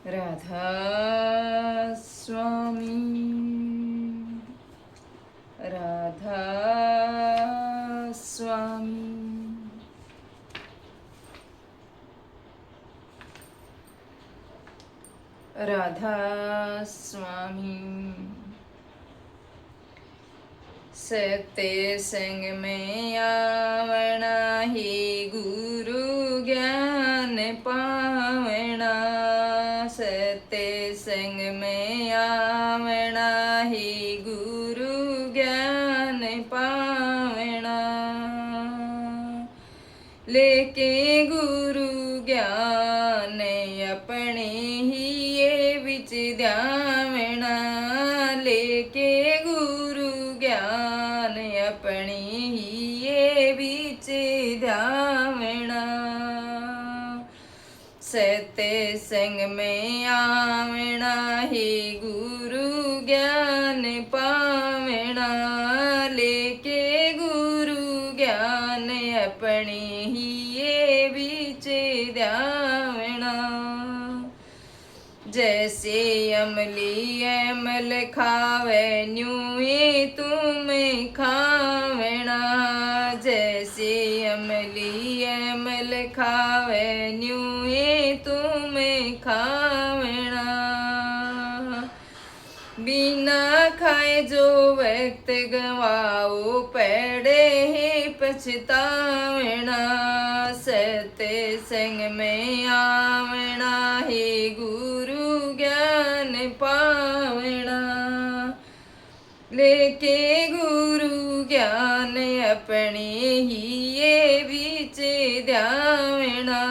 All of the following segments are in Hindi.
राधा स्वामी, राधा स्वामी, राधा स्वामी। सत्य संग में आवना ही गुरु ज्ञान पावना। सत्य संग में आवना ही गुरु ज्ञान पावना। लेके गुरु ज्ञान अपने ही ये विच ध्यावना। लेके गुरु ज्ञान अपने ही ये विच ध्यावना। सत्य संग में आवना ही गुरु ज्ञान पावना। लेके गुरु ज्ञान अपने ही ये बीच ध्यावना। जैसे अमली अमल खावे न्यूं ही तुम खावना। जैसे अमली अमल खावे न्यूं ही तुम खावना। बिना खाए जो वक्त गवाओ पड़े ही पछतावना। सत्य संग में आवना ही गुरु ज्ञान पावना। लेके गुरु ज्ञान अपने ही ये बीच ध्यावना।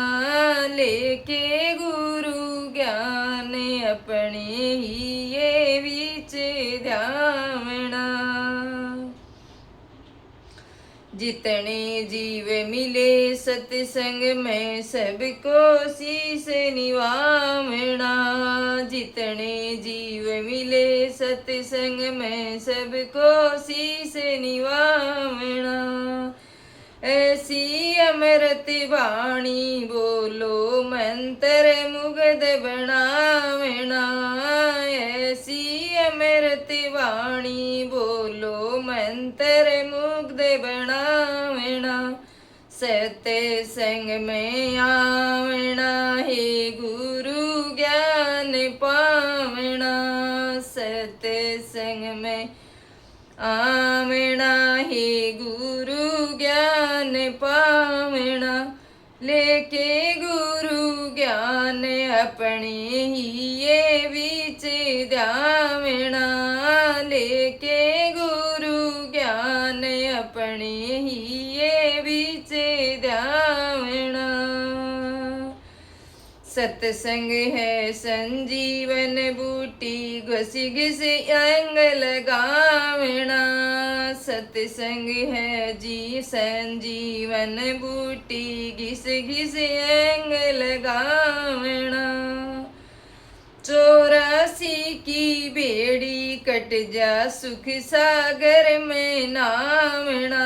लेके गुरु ज्ञान अपने ही ये बीच ध्यावना। जितने जीव मिले सत्संग में सबको शीश निवावना। जितने जीव मिले सत्संग में सबको शीश निवावना। ऐसी अमृत वाणी बोलो मंत्र मुग्ध बनावना। ऐसी अमृत वाणी बोलो मंत्र मुग्ध बनावना। सत्य संग में आवना ही गुरु ज्ञान पावना। सत्य संग में आवना ही गुरु ज्ञान पावना। लेके गुरु ज्ञान अपने ही ये बीच ध्यावना। लेके गुरु ज्ञान अपने ही ये बीच ध्यावना। सत्संग है संजीवन बूटी घसी घसी अंग लगावना। सत्संग है जी संजीवन बूटी घिस घिस अंग लगावना। 84 की बेड़ी कट जा सुख सागर में नावना।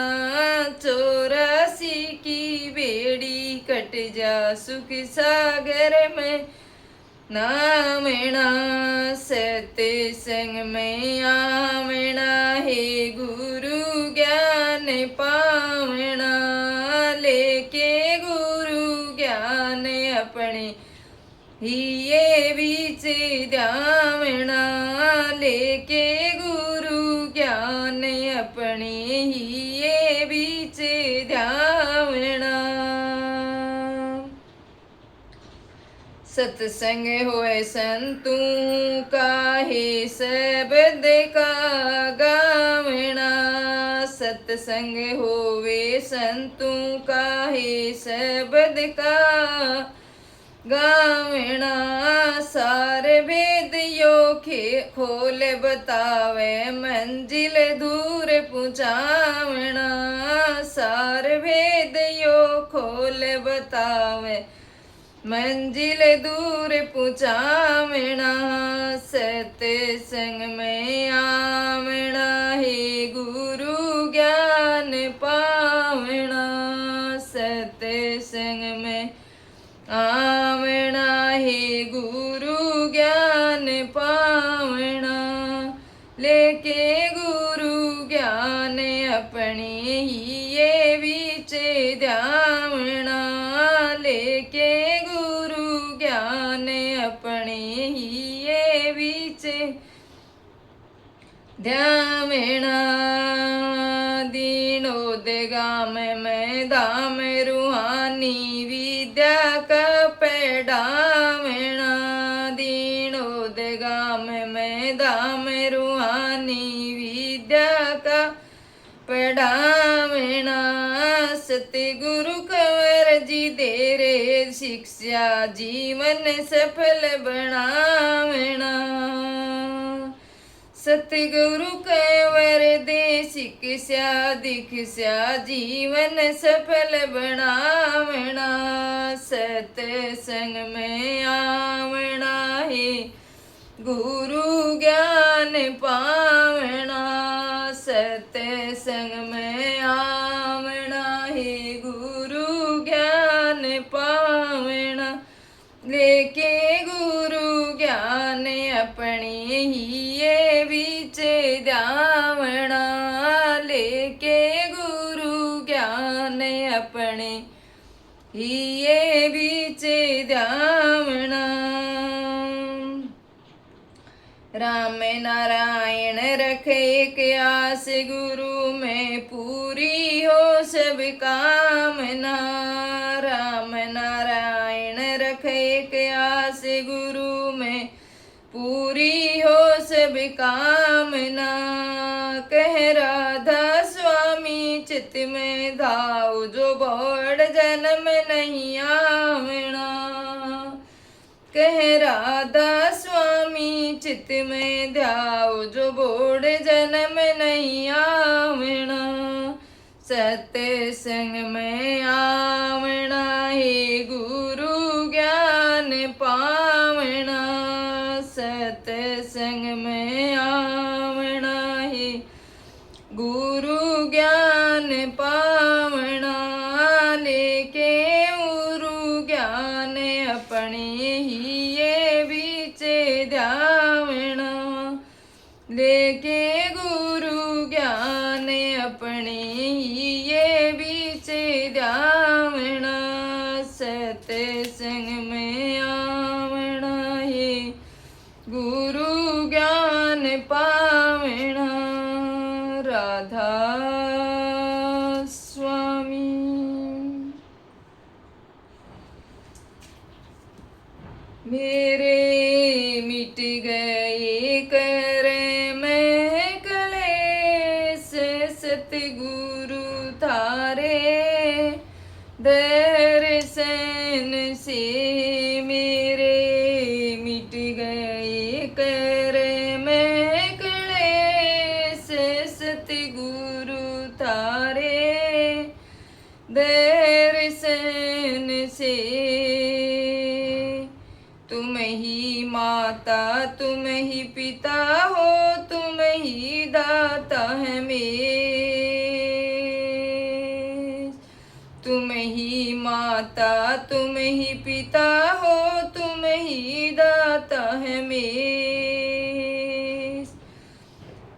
84 की बेड़ी कट जा सुख सागर में नावना। सत्य संग में आवना हे गुरु ज्ञान पावना। लेके गुरु ज्ञान अपने ही ये बीच ध्यावना। लेके गुरु ज्ञान अपने ही ये बीच ध्यावना। सत्संग होए संतू का हे शब्द का गावना। सत्संग होवे संतू का हे शब्द का गावना। सार भेद यो खोल बतावे मंजिल दूर पहुँचावना। सार भेद यो खोल बतावे मंजिल दूर पहुँचावना। सत्य संग में आवना हे गुरु ज्ञान पावना। सत्य संग में आवना हे गुरु ये बीचे ध्यावना लेके गुरु ज्ञान अपने ये बीचे ध्यावना दीनो देगाम में दाम रूहानी विद्या का पैडावना दीनो देगाम में दाम रूहानी विद्या का पढ़ावना सतगुरु कंवर जी दे रे शिक्षा जीवन सफल बनावना सतगुरु कंवर दे शिक्षा दीक्षा जीवन सफल बनावना सत्संग में आवना है गुरु ज्ञान पावना सत्संग में आवना है गुरु ज्ञान पावना लेके गुरु ज्ञान अपने ही ये बीचे ध्यावना लेके गुरु ज्ञान अपने ही ये बीचे ध्यावना राम नारायण रखे एक आस गुरु में पूरी हो सब कामना राम नारायण रखे एक आस गुरु में पूरी हो सब कामना कह राधा स्वामी चित में धाओ जो बोड़ जन्म नहीं आवना कह राधा स्वामी चित में ध्याओ जो बोड़ जन्म नहीं आवना सत्संग में आवना है गुरु ज्ञान पावना सत्संग में आवना है गुरु ज्ञान पावना लेके गुरु ज्ञान अपने ही ये बीचे ध्यावना लेके गुरु ज्ञान अपने ही ये बीचे ध्यावना सत्संग में आवना है गुरु ज्ञान पावना राधा स्वामी। मेरे मिट गए कर में क्लेश सतगुरु थारे दर्शन से मेरे मिट गए कर में क्लेश सतगुरु थारे दर्शन से तुम ही माता तुम ही पिता हो तुम ही दाता है मेरे तुम ही माता तुम ही पिता हो तुम ही दाता है मेरे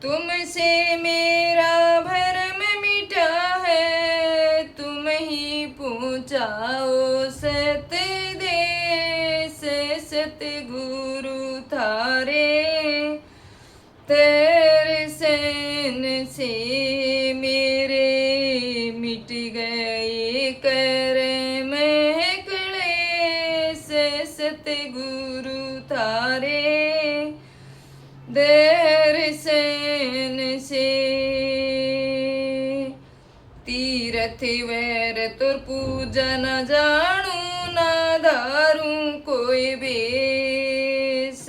तुमसे मेरा भरम मिटा है तुम ही पहुँचाओ सतदेश सतगुरु थारे दर्शन से मेरे मिट गए कर में क्लेश सतगुरु थारे दर्शन से तीरथ वैर तुर पूजा न जानू ना धारू कोई बेस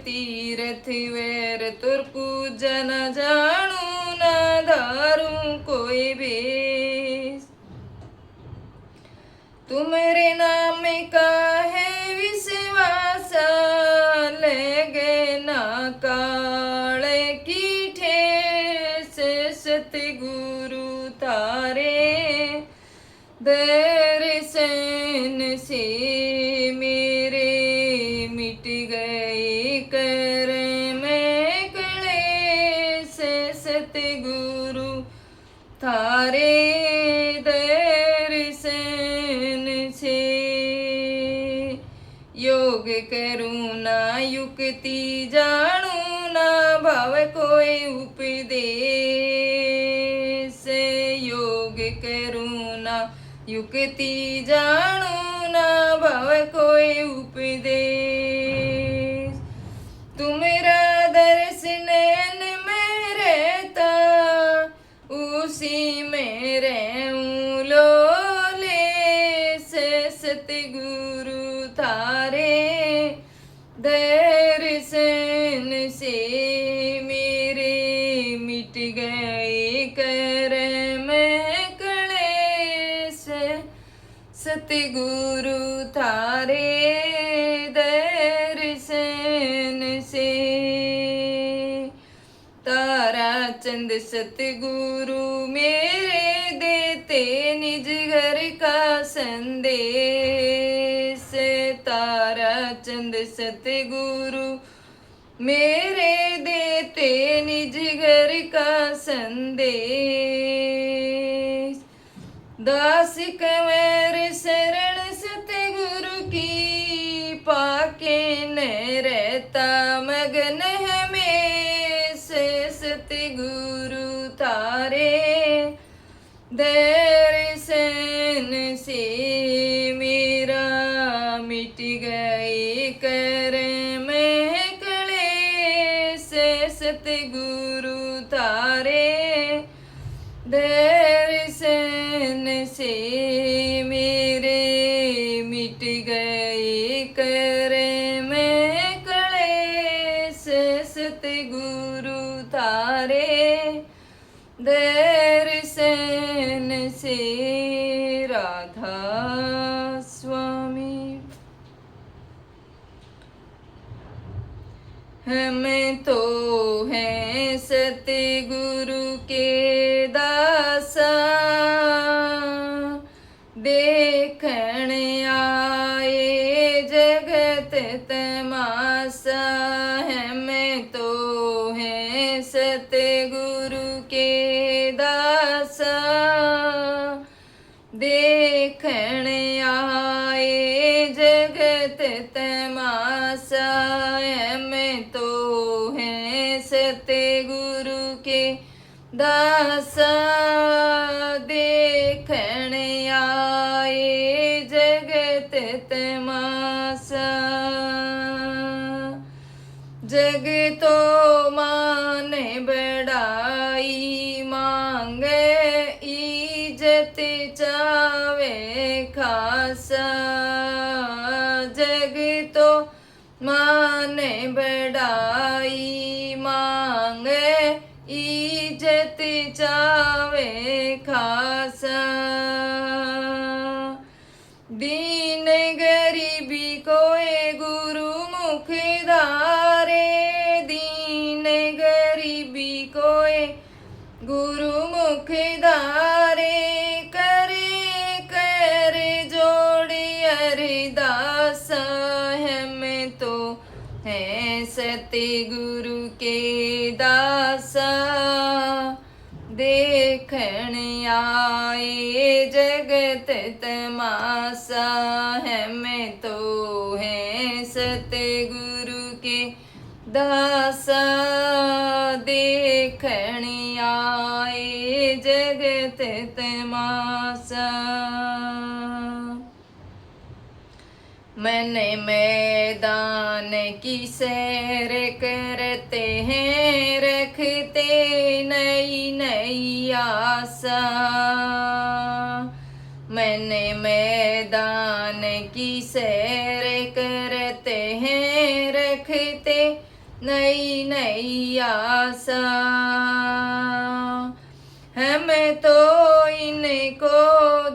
तीरथ वैर तुर पूजा न जानू ना धारू कोई बेस तुम्हारे नाम का है विश्वास लगे ना काल की ठेस सतगुरु तारे दर्शन से मेरे मिट गए कर में क्लेश सतगुरु थारे युक्ति जानू ना भाव कोई उपदेश योग करूँ ना युक्ति जानू ना भाव कोई उपदेश तुम्हारा दर्श नयन में रहता उसी में रहूं लोले से सतगुरु थारे दर्शन से मेरे मिट गए कर्म क्लेश सतगुरु थारे दर्शन से तारा चंद सतगुरु मेरे देते निज घर का संदेश तारा चंद सतगुरु मेरे देते निज घर का संदेश दास कंवर शरण सतगुरु की पाके न रहता मगन हमें से सतगुरु तारे दर्शन से मेरा मिट गए कर्म क्लेश सतगुरु तारे दर्शन से मेरे मिट गए कर्म क्लेश सतगुरु तारे दर्शन से राधा स्वामी हम तो हैं सतगुरु के दासा देखण आए जगत तमाशा हम तो हैं सतगुरु के दासा देखण आए जगत तमाशा हम तो हैं सतगुरु के दासा देखण आए जगत तमाशा जग तो मान बढ़ाई मांगे इज्जत चावे खासा जग तो मान बढ़ाई मांगे इज्जत चावे खासा दीन गरीबी कोई गुरु मुख धारे दीन गरीबी कोई गुरु मुख धारे करे कर जोड़ी अरदास हम तो हैं सतगुरु के दासा देखण आए जगत तमाशा हम तो हैं सतगुरु के दासा देखण आए जगत तमाशा मन मैदान की सैर करते हैं रखते नई नई आशा मन मैदान की सैर करते हैं रखते नई नई आशा हम तो इनको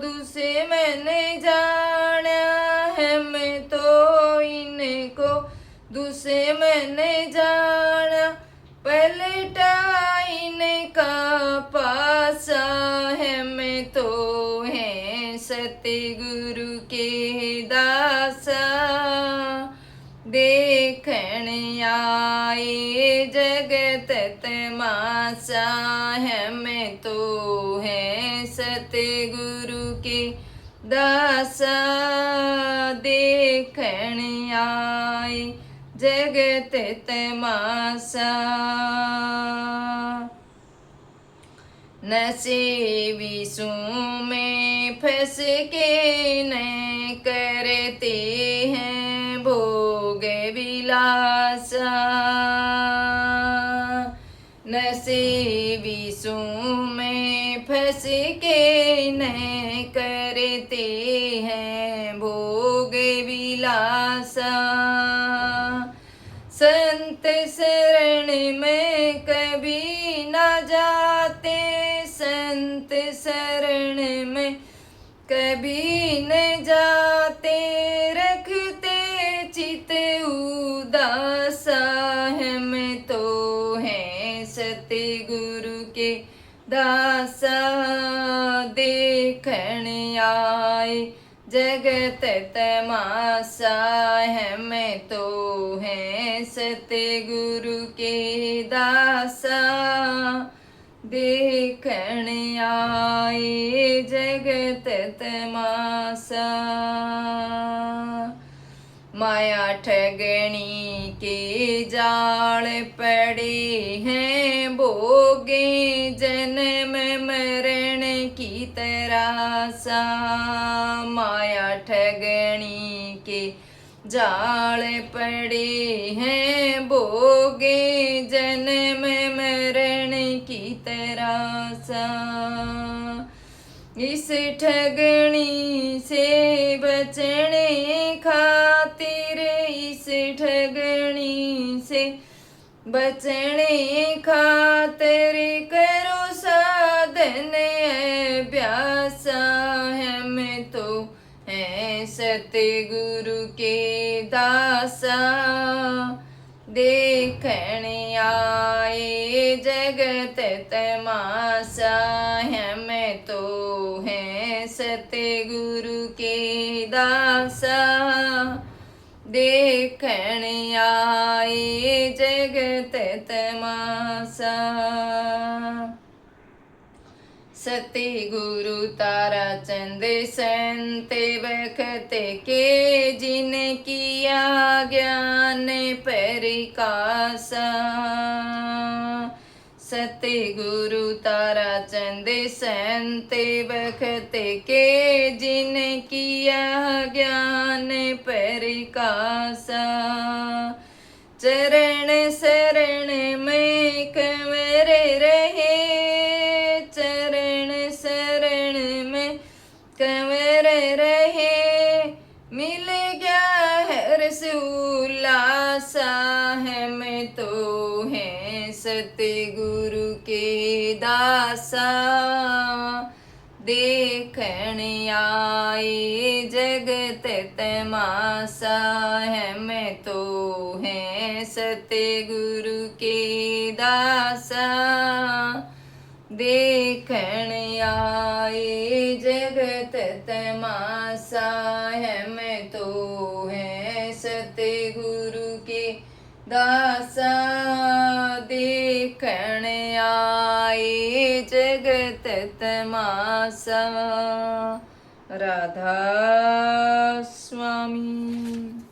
दुश्मन जाना हम तो इनको दुश्मन जाना पलटा इनका पासा हम तो हैं सतगुरु के दासा देखण आए जगत तमाशा हम तो हैं सतगुरु के दासा देखण आए जगत तमाशा। नशे विषों में फंस के न करते हैं भोग विलासा। नशे विषों में फंस के न करते हैं भोग विलासा। संत शरण में कभी न जाते, संत शरण में कभी न जाते, रखते चित उदासा। हम तो हैं सतगुरु के दासा, देखण आए जगत तमाशा। हम तो हैं सतगुरु के दासा, देखण आए जगत तमाशा। माया ठगनी के जाल पड़े हैं भोगे, जन्म मरण की तरासा। माया ठगनी के जाल पड़े हैं भोगे, जन्म मरण की तरासा। इस ठगनी से बचने खातिर, इस ठगनी से बचने खातिर करो साधन अभ्यासा। हम तो हैं सतगुरु के दासा, देखण आए जगत तमाशा। हम तो हैं सतगुरु के दासा, देखण आए जगत तमाशा। सतगुरु ताराचंद संत बखत के, जिन किया ज्ञान परिकासा। सतगुरु ताराचंद संत बखत के, जिन किया ज्ञान परिकासा। चरण शरण में कंवर रहे, चरण शरण में कंवर रहे, मिल गया हर्ष उल्लासा। हम तो हैं सतगुरु के दासा, देखण आए जगत तमाशा। हम तो हैं सतगुरु के दासा, देखण आए जगत तमाशा। हम तो हैं सतगुरु के दासा, देखण आए जगत तमाशा। राधा स्वामी।